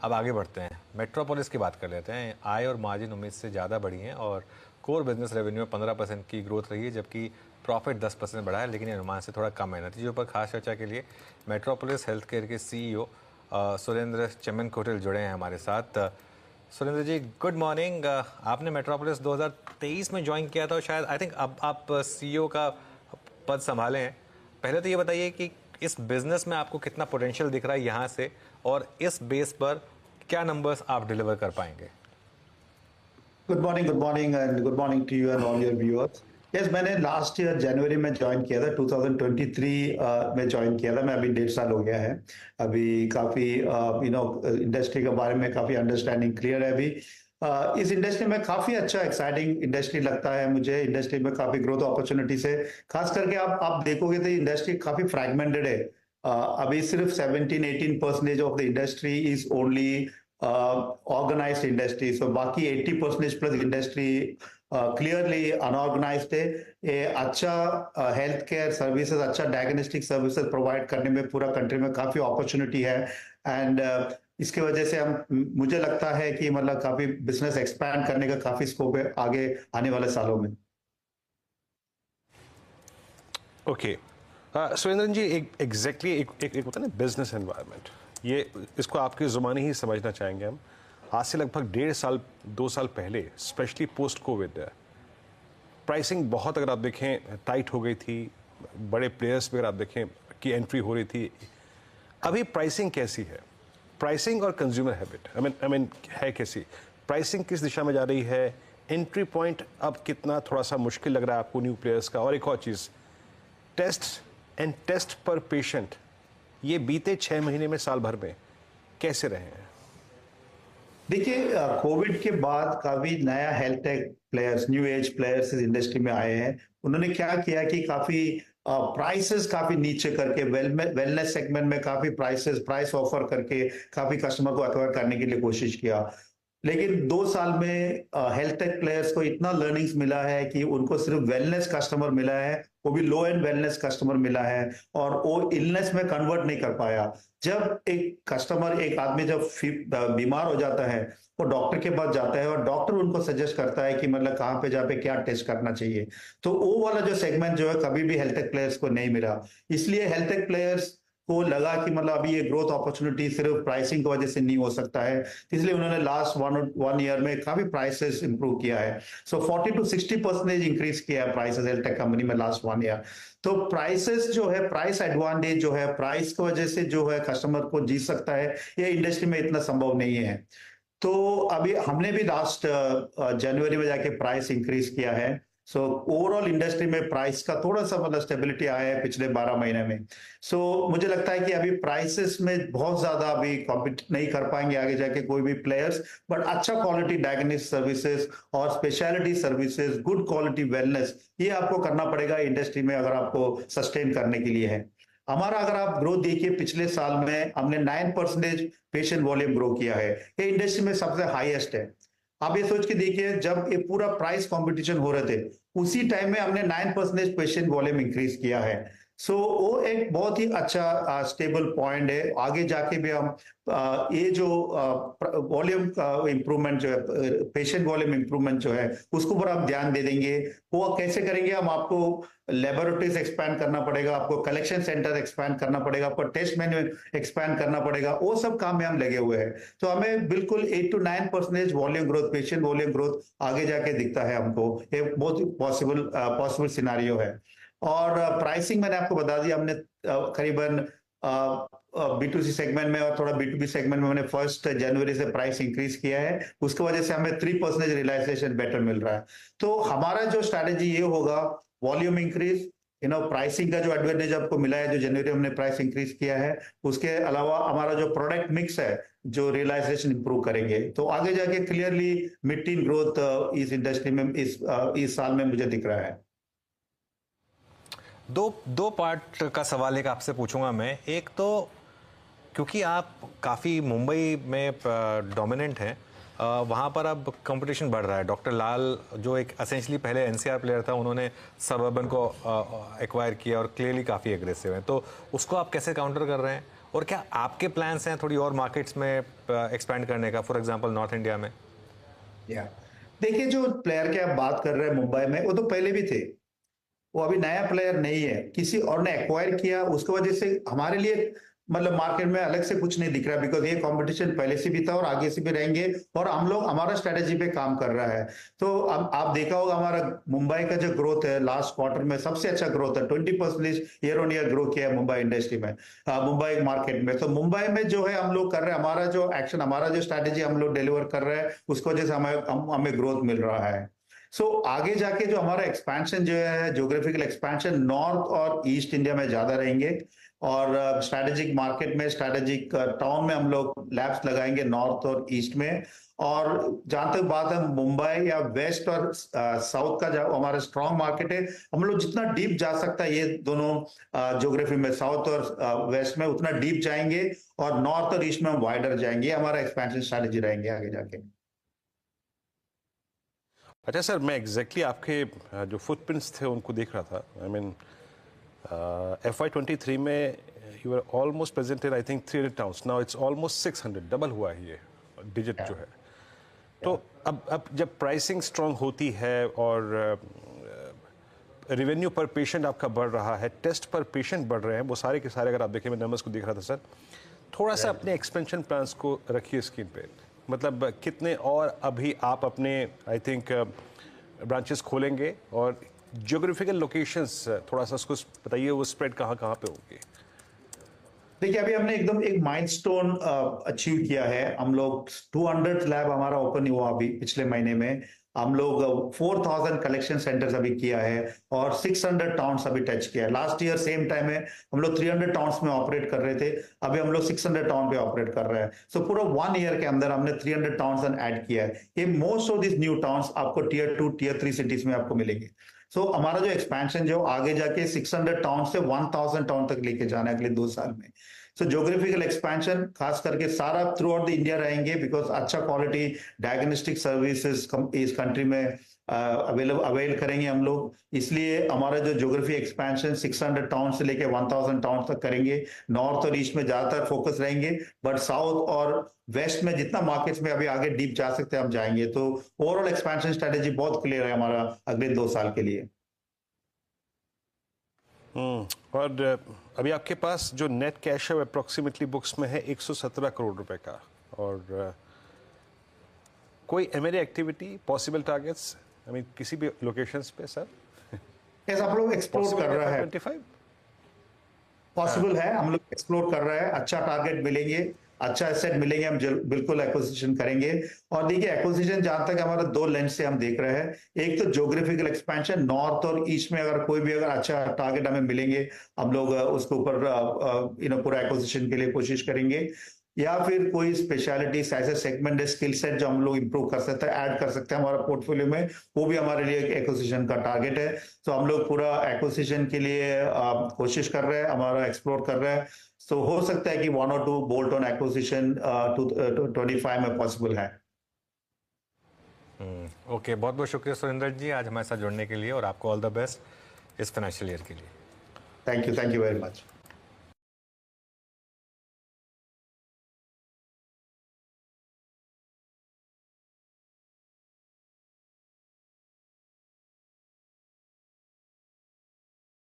अब आगे बढ़ते हैं, मेट्रोपोलिस की बात कर लेते हैं। आय और मार्जिन उम्मीद से ज़्यादा बढ़ी हैं और कोर बिजनेस रेवेन्यू में 15% की ग्रोथ रही है, जबकि प्रॉफिट 10% बढ़ा है, लेकिन ये अनुमान से थोड़ा कम है। नतीजों पर खास चर्चा के लिए मेट्रोपोलिस हेल्थ केयर के CEO सुरेंद्र चेम्मनकोटिल जुड़े हैं हमारे साथ। सुरेंद्र जी, गुड मॉर्निंग। आपने मेट्रोपोलिस 2023 में ज्वाइन किया था और शायद आई थिंक अब आप CEO का पद संभाले हैं। पहले तो ये बताइए कि इस बिजनेस में आपको कितना पोटेंशियल दिख रहा है यहाँ से, और इस बेस पर क्या नंबर्स आप डिलीवर कर पाएंगे? Good morning and good morning to you and all your viewers. Yes, मैंने लास्ट ईयर जनवरी में ज्वाइन किया था, 2023 में ज्वाइन किया था। मैं अभी 1.5 साल हो गया है। अभी काफ़ी इंडस्ट्री के बारे में काफ़ी अंडरस्टैंडिंग क्लियर है अभी। इस इंडस्ट्री में काफ़ी अच्छा एक्साइटिंग इंडस्ट्री लगता है मुझे। इंडस्ट्री में काफ़ी ग्रोथ अपॉर्चुनिटीज है। खास करके आप देखोगे तो इंडस्ट्री काफ़ी फ्रैगमेंटेड है। अभी सिर्फ 17-18% of the industry is only organised industry, so बाकी 80% प्लस इंडस्ट्री क्लियरली अनऑर्गेनाइज्ड है। ये अच्छा हेल्थ केयर सर्विसेज, अच्छा डायग्नोस्टिक सर्विसेज प्रोवाइड करने में पूरा कंट्री में काफी अपॉर्चुनिटी है। एंड इसके वजह से मुझे लगता है कि मतलब काफी बिजनेस एक्सपैंड करने का काफी स्कोप है आगे आने वाले सालों में। ओके, सुरेंद्रन जी, एग्जैक्टली एक होता है ना बिजनेस एनवायरनमेंट, ये इसको आपकी ज़ुबानी ही समझना चाहेंगे हम। आज से लगभग 1.5 साल 2 साल पहले, स्पेशली पोस्ट कोविड, प्राइसिंग बहुत, अगर आप देखें, टाइट हो गई थी। बड़े प्लेयर्स पे अगर आप देखें की एंट्री हो रही थी। अभी प्राइसिंग कैसी है? प्राइसिंग और कंज्यूमर हैबिट आई मीन है कैसी? प्राइसिंग किस दिशा में जा रही है? एंट्री पॉइंट अब कितना थोड़ा सा मुश्किल लग रहा है आपको न्यू प्लेयर्स का? और एक और चीज़, टेस्ट एंड टेस्ट पर पेशेंट, ये बीते 6 महीने में, साल भर में कैसे रहे हैं? देखिए, कोविड के बाद काफी नया health take players, new age players इस इंडस्ट्री में आए हैं। उन्होंने क्या किया कि काफी प्राइसेस काफी नीचे करके वेलनेस सेगमेंट में काफी प्राइस ऑफर करके काफी कस्टमर को एक्वायर करने के लिए कोशिश किया। लेकिन 2 साल में हेल्थ टेक प्लेयर्स को इतना लर्निंग्स मिला है कि उनको सिर्फ वेलनेस कस्टमर मिला है, वो भी लो एंड वेलनेस कस्टमर मिला है, और वो इलनेस में कन्वर्ट नहीं कर पाया। जब एक कस्टमर, एक आदमी जब बीमार हो जाता है, वो डॉक्टर के पास जाता है और डॉक्टर उनको सजेस्ट करता है कि मतलब कहाँ पे जाके क्या टेस्ट करना चाहिए। तो वो वाला जो सेगमेंट जो है कभी भी हेल्थ टेक प्लेयर्स को नहीं मिला। इसलिए हेल्थ टेक प्लेयर्स को लगा कि मतलब अभी ये ग्रोथ अपॉर्चुनिटी सिर्फ प्राइसिंग की वजह से नहीं हो सकता है, इसलिए उन्होंने लास्ट वन ईयर में काफी प्राइसेस इंप्रूव किया है। सो 40-60% इंक्रीज किया है प्राइसेस हेल्थ टेक कंपनी में लास्ट 1 ईयर। तो प्राइसेस जो है, प्राइस एडवांटेज जो है, प्राइस की वजह से जो है कस्टमर को जीत सकता है, ये इंडस्ट्री में इतना संभव नहीं है। तो अभी हमने भी लास्ट जनवरी में जाके प्राइस इंक्रीज किया है। सो ओवरऑल इंडस्ट्री में प्राइस का थोड़ा सा मतलब स्टेबिलिटी आया है पिछले 12 महीने में। सो मुझे लगता है कि अभी प्राइसेस में बहुत ज्यादा अभी कॉम्पिट नहीं कर पाएंगे आगे जाके कोई भी प्लेयर्स, बट अच्छा क्वालिटी डायग्नोस्टिक सर्विसेज और speciality services, good quality wellness, ये आपको करना पड़ेगा इंडस्ट्री में अगर आपको सस्टेन करने के लिए है। हमारा अगर आप ग्रोथ देखिए, पिछले साल में हमने 9% पेशेंट वॉल्यूम ग्रो किया है, ये इंडस्ट्री में सबसे हाईएस्ट है। आप ये सोच के देखिए, जब ये पूरा प्राइस कंपटीशन हो रहे थे, उसी टाइम में हमने 9% पेशेंट वॉल्यूम इंक्रीज किया है। सो वो एक बहुत ही अच्छा स्टेबल पॉइंट है। आगे जाके भी हम ये जो वॉल्यूम का इम्प्रूवमेंट जो है, पेशेंट वॉल्यूम इम्प्रूवमेंट जो है, उसको पर हम ध्यान दे देंगे। वो कैसे करेंगे? हम आपको लेबोरेटरीज एक्सपैंड करना पड़ेगा, आपको कलेक्शन सेंटर एक्सपैंड करना पड़ेगा, आपको टेस्ट मेन्यू एक्सपैंड करना पड़ेगा, वो सब काम में हम लगे हुए हैं। तो हमें बिल्कुल 8-9% volume growth, patient volume growth आगे जाके दिखता है हमको। ये बहुत पॉसिबल सिनारियो है। और प्राइसिंग मैंने आपको बता दिया, हमने करीबन B2C सेगमेंट में और थोड़ा B2B सेगमेंट में मैंने 1 जनवरी से प्राइस इंक्रीज किया है। उसकी वजह से हमें 3% रियलाइजेशन बेटर मिल रहा है। तो हमारा जो स्ट्रैटेजी ये होगा, वॉल्यूम इंक्रीज, प्राइसिंग का जो एडवांटेज आपको मिला है, जो जनवरी हमने प्राइस इंक्रीज किया है, उसके अलावा हमारा जो प्रोडक्ट मिक्स है, जो रियलाइजेशन इंप्रूव करेंगे, तो आगे जाके क्लियरली मिड टीन ग्रोथ इस इंडस्ट्री में इस साल में मुझे दिख रहा है। दो पार्ट का सवाल एक आपसे पूछूंगा मैं। एक तो क्योंकि आप काफ़ी मुंबई में डोमिनेंट हैं, वहाँ पर अब कंपटीशन बढ़ रहा है। डॉक्टर लाल जो एक एसेंशियली पहले एनसीआर प्लेयर था, उन्होंने सबअर्बन को एक्वायर किया और क्लियरली काफ़ी एग्रेसिव है, तो उसको आप कैसे काउंटर कर रहे हैं? और क्या आपके प्लान्स हैं थोड़ी और मार्केट्स में एक्सपैंड करने का, फॉर एग्जांपल नॉर्थ इंडिया में? या देखिए, जो प्लेयर की आप बात कर रहे हैं मुंबई में, वो तो पहले भी थे। वो अभी नया प्लेयर नहीं है, किसी और ने एक्वायर किया, उसकी वजह से हमारे लिए मतलब मार्केट में अलग से कुछ नहीं दिख रहा, बिकॉज ये कंपटीशन पहले से भी था और आगे से भी रहेंगे, और हम लोग हमारा स्ट्रेटेजी पे काम कर रहा है। तो अब आप देखा होगा हमारा मुंबई का जो ग्रोथ है लास्ट क्वार्टर में सबसे अच्छा ग्रोथ है, 20% ईयर ऑन ईयर ग्रो किया है मुंबई इंडस्ट्री में, मुंबई मार्केट में। तो मुंबई में जो है हम लोग कर रहे हैं, हमारा जो एक्शन, हमारा जो स्ट्रेटेजी हम लोग डिलीवर कर रहे हैं, उसकी वजह से हमें ग्रोथ मिल रहा है। आगे जाके जो हमारा एक्सपेंशन जो है, ज्योग्राफिकल एक्सपेंशन नॉर्थ और ईस्ट इंडिया में ज्यादा रहेंगे, और स्ट्रेटेजिक मार्केट में, स्ट्रेटेजिक टाउन में हम लोग लैब्स लगाएंगे नॉर्थ और ईस्ट में। और जहां तक बात है मुंबई या वेस्ट और साउथ का, जो हमारा स्ट्रॉन्ग मार्केट है, हम लोग जितना डीप जा सकता है ये दोनों ज्योग्राफी में, साउथ और वेस्ट में, उतना डीप जाएंगे, और नॉर्थ और ईस्ट में हम वाइडर जाएंगे। हमारा एक्सपेंशन स्ट्रेटेजी रहेंगे आगे जाके। अच्छा सर, मैं एग्जैक्टली आपके जो फुटप्रिंट्स थे उनको देख रहा था। आई मीन FY23 में you are almost present in I think 300 towns, now it's almost 600, double हुआ है ये डिजिट जो है। तो अब जब प्राइसिंग स्ट्रांग होती है और रेवेन्यू पर पेशेंट आपका बढ़ रहा है, टेस्ट पर पेशेंट बढ़ रहे हैं, वो सारे के सारे, अगर आप देखें, मैं नंबर्स को देख रहा था सर, थोड़ा सा अपने एक्सपेंशन प्लान्स को रखिए स्क्रीन पे। मतलब कितने और अभी आप अपने आई थिंक ब्रांचेस खोलेंगे, और ज्योग्राफिकल लोकेशंस थोड़ा सा उसको बताइए, वो स्प्रेड कहाँ कहाँ पे होंगे? देखिए, अभी हमने एकदम एक माइलस्टोन अचीव किया है। हम लोग 200 लैब हमारा ओपन हुआ अभी पिछले महीने में। हम लोग 4000 कलेक्शन सेंटर्स अभी किया है, और 600 टाउन्स अभी टच किया है। लास्ट ईयर सेम टाइम में हम लोग 300 टाउन्स में ऑपरेट कर रहे थे, अभी हम लोग 600 टाउन पे ऑपरेट कर रहे हैं। पूरा 1 ईयर के अंदर हमने 300 टाउन्स ऐड किया है। ये most of this new towns आपको टीयर 2 टीयर 3 सिटीज में आपको मिलेंगे। हमारा जो एक्सपेंशन जो आगे जाके 600 टाउन से 1000 टाउन तक लेके जाना है अगले 2 साल में। ज्योग्राफिकल एक्सपेंशन खास करके सारा थ्रू आउट द इंडिया रहेंगे, बिकॉज अच्छा क्वालिटी डायग्नोस्टिक सर्विसेज इस कंट्री में अवेल करेंगे हम लोग। इसलिए हमारा जो ज्योग्राफी एक्सपेंशन 600 टाउन से लेके 1000 टाउन तक करेंगे। नॉर्थ और ईस्ट में ज्यादातर फोकस रहेंगे, बट साउथ और वेस्ट में जितना मार्केट्स में अभी आगे डीप जा सकते हैं हम जाएंगे। तो ओवरऑल एक्सपेंशन स्ट्रेटेजी बहुत क्लियर है हमारा अगले 2 साल के लिए। और अभी आपके पास जो नेट कैश है अप्रोक्सीमेटली बुक्स में है 117 करोड़ रुपए का, और कोई M&A activity, possible targets, I mean किसी भी लोकेशंस पे सर? यस, आप लोग एक्सप्लोर कर रहे हैं। 25 पॉसिबल है, हम लोग एक्सप्लोर कर रहे हैं। अच्छा टारगेट मिलेंगे, अच्छा एसेट मिलेंगे, हम बिल्कुल एक्विजिशन करेंगे। और देखिए, एक्विजिशन जहां तक हमारा 2 लेंस से हम देख रहे हैं। एक तो ज्योग्राफिकल एक्सपेंशन नॉर्थ और ईस्ट में, अगर कोई भी अगर अच्छा टारगेट हमें मिलेंगे, हम लोग उसके ऊपर पूरा एक्विजिशन के लिए कोशिश करेंगे। या फिर कोई स्पेशलिटी ऐसे सेगमेंट स्किल सेट जो हम लोग इंप्रूव कर सकते हैं, ऐड कर सकते हैं हमारा पोर्टफोलियो में, वो भी हमारे लिए एक्विजिशन का टारगेट है। हम लोग पूरा एक्विजिशन के लिए कोशिश कर रहे हैं, हमारा एक्सप्लोर कर रहे हैं। हो सकता है कि 1 और 2 बोल्ट ऑन एक्विजिशन 25 में पॉसिबल है। ओके, बहुत बहुत शुक्रिया सुरेंद्र जी आज हमारे साथ जुड़ने के लिए, और आपको ऑल द बेस्ट इस फाइनेंशियल ईयर के लिए। Thank you very much.